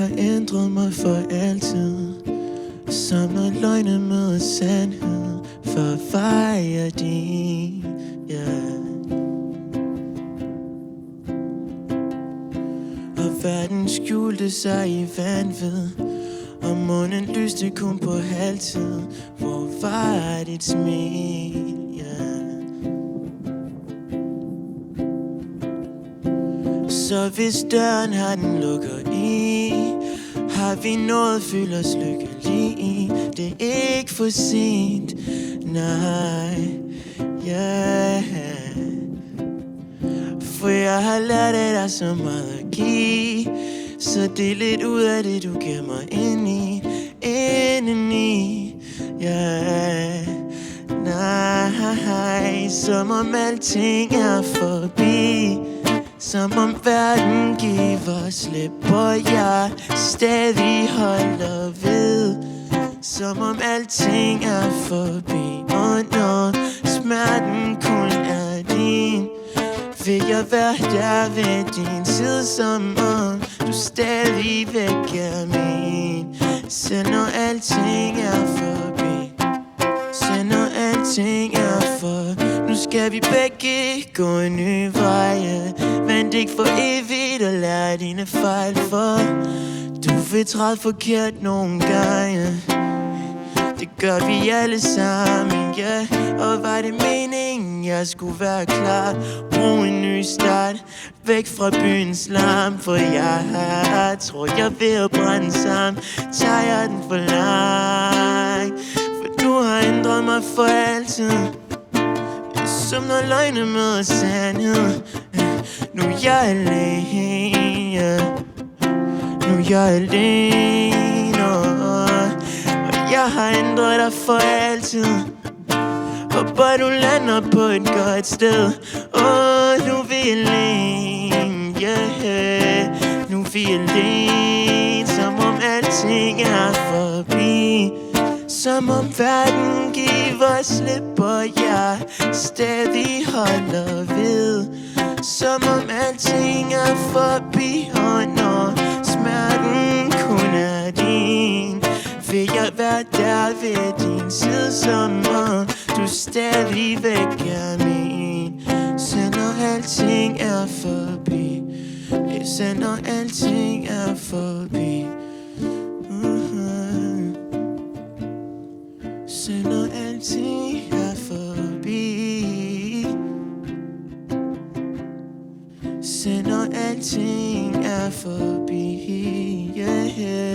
jeg ændret mig for altid. Som når løgne møder sandhed, for at fejre din, yeah. Og verden skjulte sig i vanvid, og månen lyste kun på halvtid. Hvor var dit smil, yeah. Så hvis døren har den lukker i, har vi noget fyldt os lykkelige. Det er ikke for sent, nej, yeah. For jeg har lært af dig så meget at give, så det er lidt ud af det, du giver mig indeni, yeah. Nej, som om alting er forbi, som om verden giver slip, og jeg stadig holder ved. Som om alting er forbi, og når smerten kun er din, vil jeg være der ved din side, som om du stadigvæk er min. Selv når alting er forbi, selv når alting er forbi. Nu skal vi begge gå en ny vej. Vent ikke for evigt og lær dine fejl, for du vil træde forkert nogle gange. Det gør vi alle sammen, ja. Og var det meningen, jeg skulle være klar? Brug en ny start, væk fra byens larm. For jeg tror, jeg vil brænde sammen. Tager jeg den for langt? For du har ændret mig for altid, som når løgne møder sandhed. Nu er jeg alene, nu er jeg alene, og jeg har ændret dig for altid. Håber du lander på et godt sted. Nu er vi alene, yeah. Nu er vi alene, som om alting er forbi. Som om verden giver slip, og jeg stadig holder ved. Som om alting er forbi, og når smerten kun er din, vil jeg være der ved din side, som om du stadigvæk er min. Selv når alting er forbi, selv når alting er forbi, selv når alting er forbi, selv når alting er forbi, yeah.